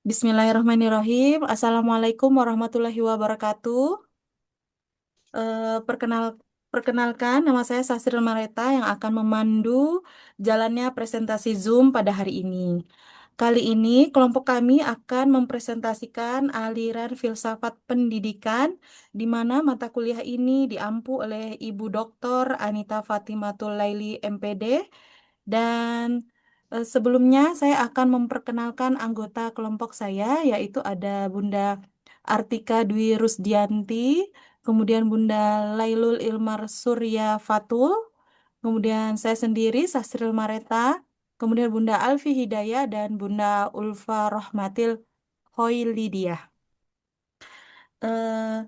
Bismillahirrahmanirrahim. Assalamualaikum warahmatullahi wabarakatuh. Perkenal, perkenalkan, nama saya Sasril Mareta yang akan memandu jalannya presentasi Zoom pada hari ini. Kali ini, kelompok kami akan mempresentasikan aliran filsafat pendidikan, di mana mata kuliah ini diampu oleh Ibu Dr. Anita Fatimatul Laili, MPD, dan sebelumnya saya akan memperkenalkan anggota kelompok saya, yaitu ada Bunda Artika Dwi Rusdianti, kemudian Bunda Lailul Ilmar Surya Fatul, kemudian saya sendiri Sasril Mareta, kemudian Bunda Alfi Hidayah dan Bunda Ulfa Rohmatil Hoilidiah. Eh,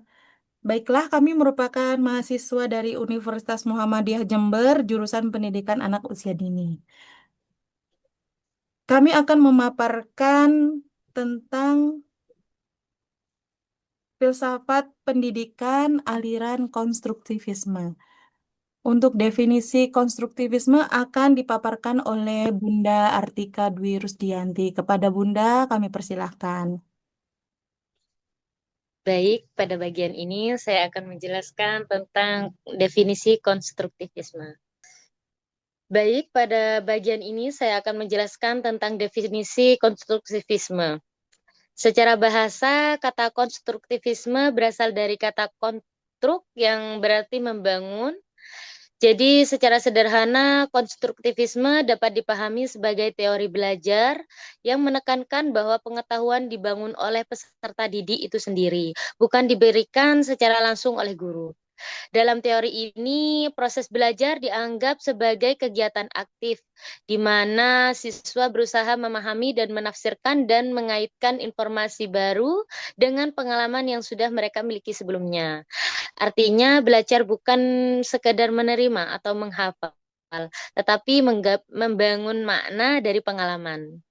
Baiklah, kami merupakan mahasiswa dari Universitas Muhammadiyah Jember, jurusan Pendidikan Anak Usia Dini. Kami akan memaparkan tentang filsafat pendidikan aliran konstruktivisme. Untuk definisi konstruktivisme akan dipaparkan oleh Bunda Artika Dwi Rusdianti. Kepada Bunda, kami persilahkan. Baik, pada bagian ini saya akan menjelaskan tentang definisi konstruktivisme. Baik, pada bagian ini saya akan menjelaskan tentang definisi konstruktivisme. Secara bahasa, kata konstruktivisme berasal dari kata konstruk yang berarti membangun. Jadi, secara sederhana, konstruktivisme dapat dipahami sebagai teori belajar yang menekankan bahwa pengetahuan dibangun oleh peserta didik itu sendiri, bukan diberikan secara langsung oleh guru. Dalam teori ini, proses belajar dianggap sebagai kegiatan aktif, di mana siswa berusaha memahami dan menafsirkan dan mengaitkan informasi baru dengan pengalaman yang sudah mereka miliki sebelumnya. Artinya, belajar bukan sekadar menerima atau menghafal, tetapi membangun makna dari pengalaman.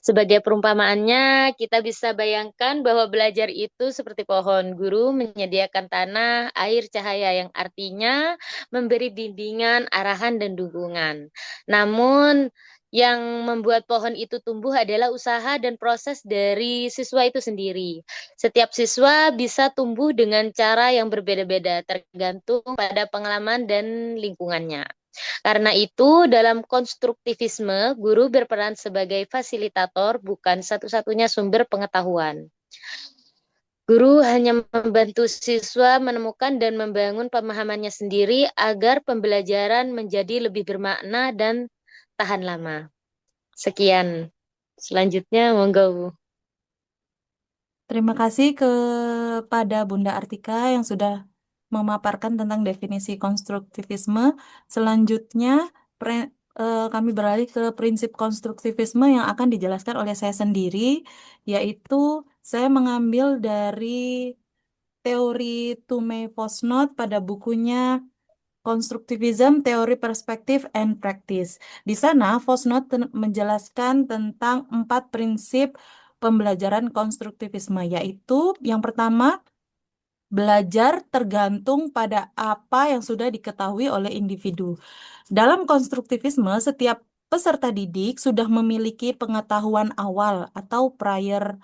Sebagai perumpamaannya, kita bisa bayangkan bahwa belajar itu seperti pohon. Guru menyediakan tanah, air, cahaya yang artinya memberi bimbingan, arahan, dan dukungan. Namun, yang membuat pohon itu tumbuh adalah usaha dan proses dari siswa itu sendiri. Setiap siswa bisa tumbuh dengan cara yang berbeda-beda, tergantung pada pengalaman dan lingkungannya. Karena itu, dalam konstruktivisme, guru berperan sebagai fasilitator, bukan satu-satunya sumber pengetahuan. Guru hanya membantu siswa menemukan dan membangun pemahamannya sendiri agar pembelajaran menjadi lebih bermakna dan tahan lama. Sekian. Selanjutnya, monggo. Terima kasih kepada Bunda Artika yang sudah memaparkan tentang definisi konstruktivisme. Selanjutnya, kami beralih ke prinsip konstruktivisme yang akan dijelaskan oleh saya sendiri, yaitu saya mengambil dari teori Tomei Fosnot pada bukunya Constructivism, Teori Perspektif and Practice. Di sana, Fosnot menjelaskan tentang 4 prinsip pembelajaran konstruktivisme, yaitu yang pertama, belajar tergantung pada apa yang sudah diketahui oleh individu. Dalam konstruktivisme, setiap peserta didik sudah memiliki pengetahuan awal atau prior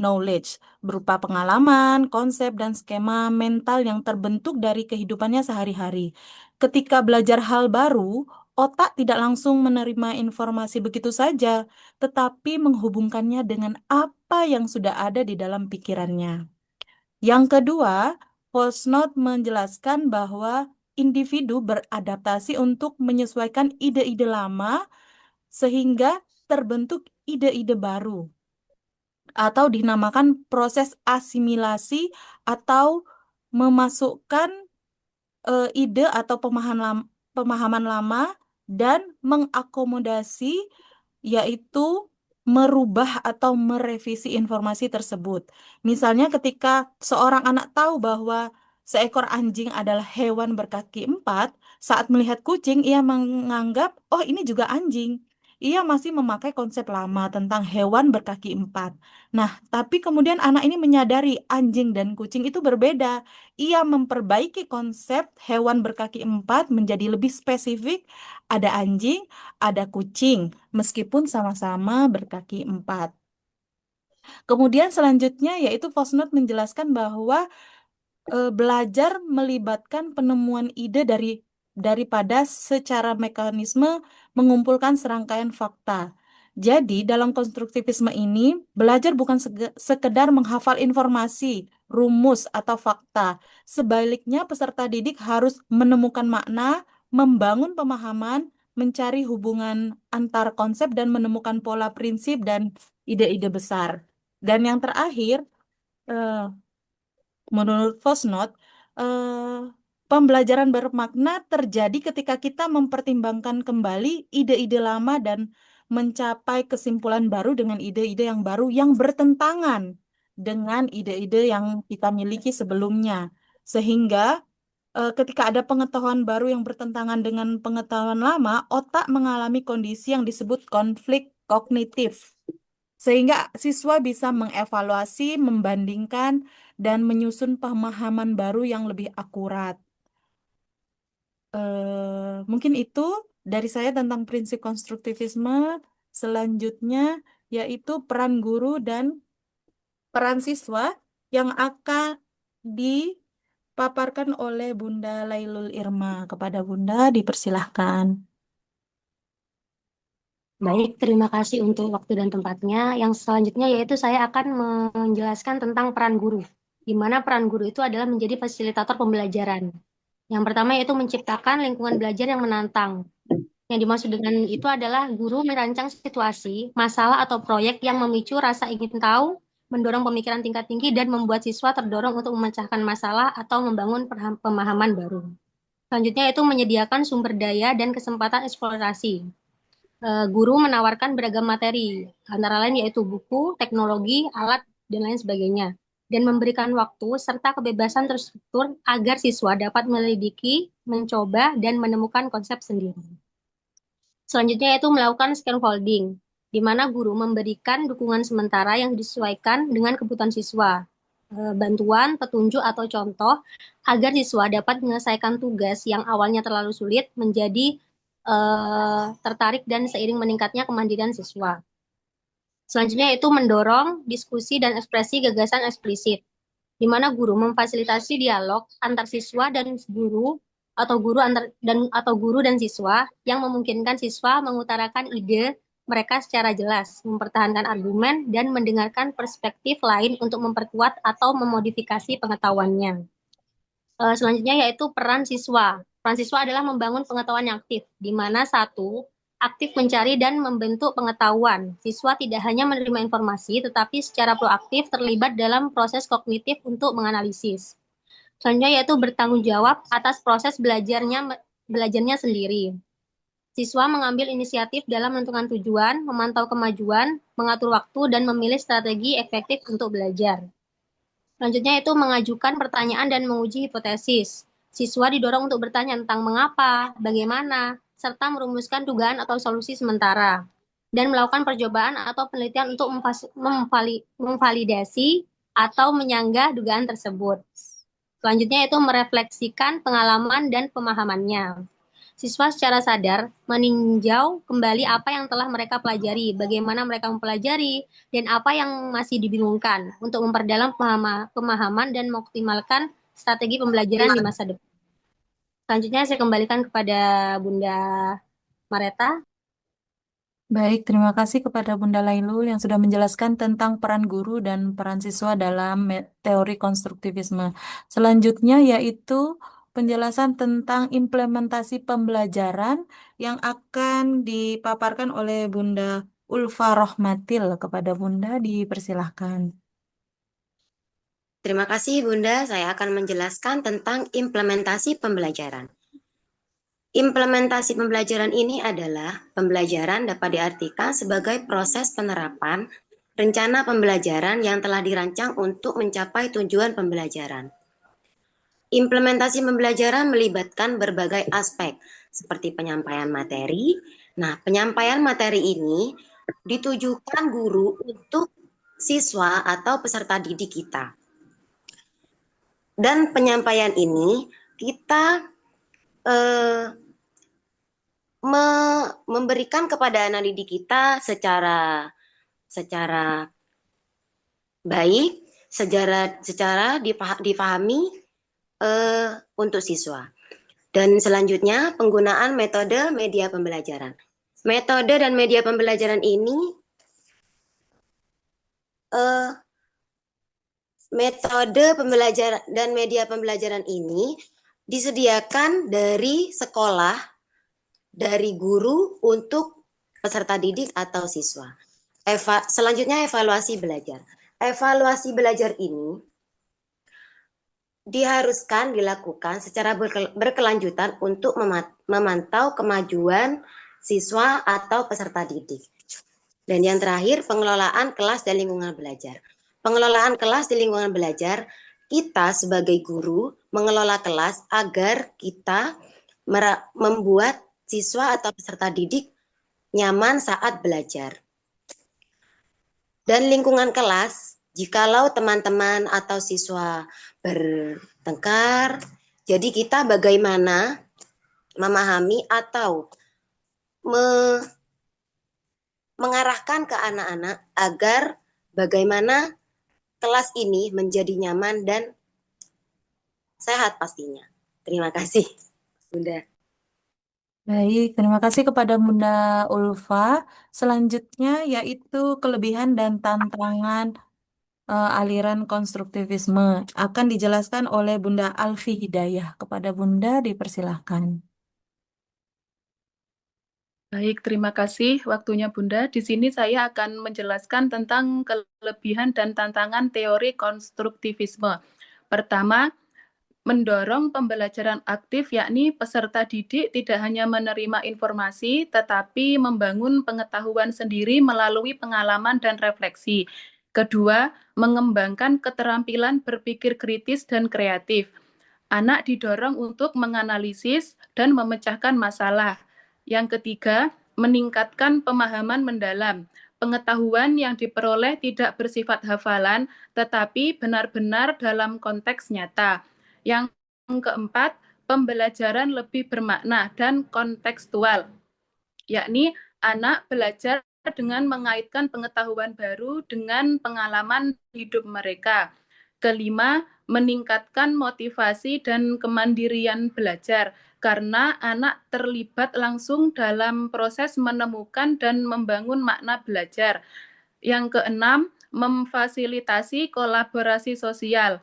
knowledge berupa pengalaman, konsep, dan skema mental yang terbentuk dari kehidupannya sehari-hari. Ketika belajar hal baru, otak tidak langsung menerima informasi begitu saja, tetapi menghubungkannya dengan apa yang sudah ada di dalam pikirannya. Yang kedua, Polsnot menjelaskan bahwa individu beradaptasi untuk menyesuaikan ide-ide lama sehingga terbentuk ide-ide baru atau dinamakan proses asimilasi atau memasukkan ide atau pemahaman lama dan mengakomodasi, yaitu merubah atau merevisi informasi tersebut. Misalnya ketika seorang anak tahu bahwa seekor anjing adalah hewan berkaki 4, saat melihat kucing ia menganggap, oh ini juga anjing. Ia masih memakai konsep lama tentang hewan berkaki 4. Nah, tapi kemudian anak ini menyadari anjing dan kucing itu berbeda. Ia memperbaiki konsep hewan berkaki 4 menjadi lebih spesifik. Ada anjing, ada kucing, meskipun sama-sama berkaki 4. Kemudian selanjutnya yaitu Fosnote menjelaskan bahwa belajar melibatkan penemuan ide daripada secara mekanisme mengumpulkan serangkaian fakta. Jadi, dalam konstruktivisme ini, belajar bukan sekedar menghafal informasi, rumus, atau fakta. Sebaliknya, peserta didik harus menemukan makna, membangun pemahaman, mencari hubungan antar konsep, dan menemukan pola prinsip dan ide-ide besar. Dan yang terakhir, eh, menurut Fosnote, pembelajaran bermakna terjadi ketika kita mempertimbangkan kembali ide-ide lama dan mencapai kesimpulan baru dengan ide-ide yang baru yang bertentangan dengan ide-ide yang kita miliki sebelumnya. Sehingga ketika ada pengetahuan baru yang bertentangan dengan pengetahuan lama, otak mengalami kondisi yang disebut konflik kognitif. Sehingga siswa bisa mengevaluasi, membandingkan, dan menyusun pemahaman baru yang lebih akurat. Mungkin itu dari saya tentang prinsip konstruktivisme. Selanjutnya yaitu peran guru dan peran siswa yang akan dipaparkan oleh Bunda Lailul Irma. Kepada Bunda dipersilahkan. Baik, terima kasih untuk waktu dan tempatnya. Yang selanjutnya yaitu saya akan menjelaskan tentang peran guru, di mana peran guru itu adalah menjadi fasilitator pembelajaran. Yang pertama yaitu menciptakan lingkungan belajar yang menantang. Yang dimaksud dengan itu adalah guru merancang situasi, masalah atau proyek yang memicu rasa ingin tahu, mendorong pemikiran tingkat tinggi, dan membuat siswa terdorong untuk memecahkan masalah atau membangun pemahaman baru. Selanjutnya yaitu menyediakan sumber daya dan kesempatan eksplorasi. Guru menawarkan beragam materi, antara lain yaitu buku, teknologi, alat, dan lain sebagainya, dan memberikan waktu serta kebebasan terstruktur agar siswa dapat menyelidiki, mencoba, dan menemukan konsep sendiri. Selanjutnya yaitu melakukan scaffolding, di mana guru memberikan dukungan sementara yang disesuaikan dengan kebutuhan siswa, bantuan, petunjuk, atau contoh, agar siswa dapat menyelesaikan tugas yang awalnya terlalu sulit menjadi tertarik dan seiring meningkatnya kemandirian siswa. Selanjutnya yaitu mendorong diskusi dan ekspresi gagasan eksplisit, di mana guru memfasilitasi dialog antar siswa dan guru atau guru dan siswa yang memungkinkan siswa mengutarakan ide mereka secara jelas, mempertahankan argumen dan mendengarkan perspektif lain untuk memperkuat atau memodifikasi pengetahuannya. Selanjutnya yaitu peran siswa. Peran siswa adalah membangun pengetahuan yang aktif, di mana satu, aktif mencari dan membentuk pengetahuan. Siswa tidak hanya menerima informasi, tetapi secara proaktif terlibat dalam proses kognitif untuk menganalisis. Selanjutnya yaitu bertanggung jawab atas proses belajarnya sendiri. Siswa mengambil inisiatif dalam menentukan tujuan, memantau kemajuan, mengatur waktu, dan memilih strategi efektif untuk belajar. Selanjutnya itu mengajukan pertanyaan dan menguji hipotesis. Siswa didorong untuk bertanya tentang mengapa, bagaimana, serta merumuskan dugaan atau solusi sementara. Dan melakukan percobaan atau penelitian untuk memvalidasi atau menyanggah dugaan tersebut. Selanjutnya itu merefleksikan pengalaman dan pemahamannya. Siswa secara sadar meninjau kembali apa yang telah mereka pelajari, bagaimana mereka mempelajari, dan apa yang masih dibingungkan untuk memperdalam pemahaman dan mengoptimalkan strategi pembelajaran di masa depan. Selanjutnya saya kembalikan kepada Bunda Mareta. Baik, terima kasih kepada Bunda Lailul yang sudah menjelaskan tentang peran guru dan peran siswa dalam teori konstruktivisme. Selanjutnya yaitu penjelasan tentang implementasi pembelajaran yang akan dipaparkan oleh Bunda Ulfa Rohmatil. Kepada Bunda dipersilahkan. Terima kasih Bunda, saya akan menjelaskan tentang implementasi pembelajaran. Implementasi pembelajaran ini adalah pembelajaran dapat diartikan sebagai proses penerapan rencana pembelajaran yang telah dirancang untuk mencapai tujuan pembelajaran. Implementasi pembelajaran melibatkan berbagai aspek seperti penyampaian materi. Nah, penyampaian materi ini ditujukan guru untuk siswa atau peserta didik kita. Dan penyampaian ini kita memberikan kepada anak didik kita secara baik secara dipahami untuk siswa. Dan selanjutnya penggunaan metode media pembelajaran. Metode dan media pembelajaran ini eh, metode pembelajaran dan media pembelajaran ini disediakan dari sekolah, dari guru untuk peserta didik atau siswa. Selanjutnya evaluasi belajar. Evaluasi belajar ini diharuskan dilakukan secara berkelanjutan untuk memantau kemajuan siswa atau peserta didik. Dan yang terakhir, pengelolaan kelas dan lingkungan belajar. Pengelolaan kelas di lingkungan belajar, kita sebagai guru mengelola kelas agar kita membuat siswa atau peserta didik nyaman saat belajar. Dan lingkungan kelas, jikalau teman-teman atau siswa bertengkar, jadi kita bagaimana memahami atau mengarahkan ke anak-anak agar bagaimana kelas ini menjadi nyaman dan sehat pastinya. Terima kasih, Bunda. Baik, terima kasih kepada Bunda Ulfa. Selanjutnya yaitu kelebihan dan tantangan aliran konstruktivisme akan dijelaskan oleh Bunda Alfi Hidayah. Kepada Bunda dipersilahkan. Baik, terima kasih waktunya Bunda. Di sini saya akan menjelaskan tentang kelebihan dan tantangan teori konstruktivisme. Pertama, mendorong pembelajaran aktif, yakni peserta didik tidak hanya menerima informasi, tetapi membangun pengetahuan sendiri melalui pengalaman dan refleksi. Kedua, mengembangkan keterampilan berpikir kritis dan kreatif. Anak didorong untuk menganalisis dan memecahkan masalah. Yang ketiga, meningkatkan pemahaman mendalam. Pengetahuan yang diperoleh tidak bersifat hafalan, tetapi benar-benar dalam konteks nyata. Yang keempat, pembelajaran lebih bermakna dan kontekstual, yakni anak belajar dengan mengaitkan pengetahuan baru dengan pengalaman hidup mereka. Kelima, meningkatkan motivasi dan kemandirian belajar karena anak terlibat langsung dalam proses menemukan dan membangun makna belajar. Yang keenam, memfasilitasi kolaborasi sosial,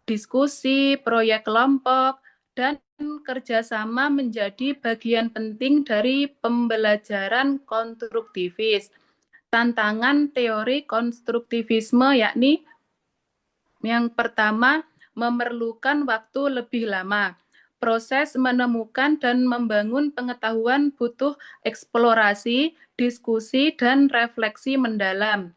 diskusi, proyek kelompok, dan kerjasama menjadi bagian penting dari pembelajaran konstruktivis. Tantangan teori konstruktivisme yakni yang pertama, memerlukan waktu lebih lama. Proses menemukan dan membangun pengetahuan butuh eksplorasi, diskusi, dan refleksi mendalam.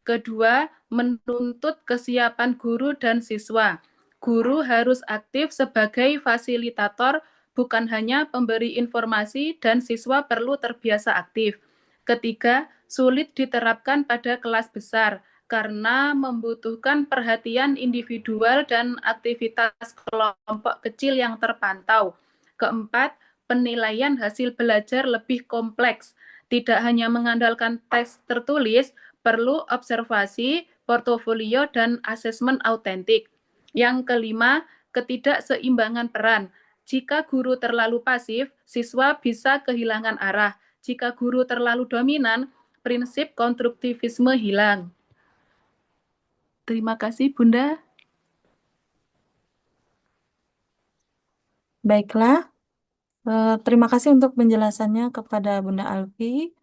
Kedua, menuntut kesiapan guru dan siswa. Guru harus aktif sebagai fasilitator, bukan hanya pemberi informasi, dan siswa perlu terbiasa aktif. Ketiga, sulit diterapkan pada kelas besar karena membutuhkan perhatian individual dan aktivitas kelompok kecil yang terpantau. Keempat, penilaian hasil belajar lebih kompleks, tidak hanya mengandalkan tes tertulis, perlu observasi, portofolio, dan asesmen autentik. Yang kelima, ketidakseimbangan peran. Jika guru terlalu pasif, siswa bisa kehilangan arah. Jika guru terlalu dominan, prinsip konstruktivisme hilang. Terima kasih, Bunda. Baiklah, terima kasih untuk penjelasannya kepada Bunda Alfi.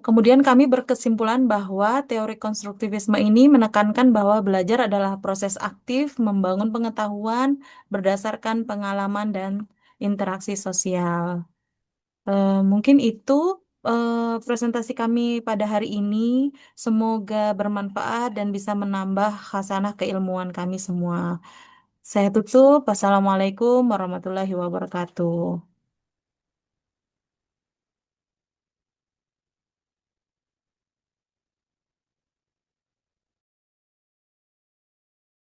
Kemudian kami berkesimpulan bahwa teori konstruktivisme ini menekankan bahwa belajar adalah proses aktif membangun pengetahuan berdasarkan pengalaman dan interaksi sosial. Mungkin itu presentasi kami pada hari ini. Semoga bermanfaat dan bisa menambah khasanah keilmuan kami semua. Saya tutup. Wassalamualaikum warahmatullahi wabarakatuh.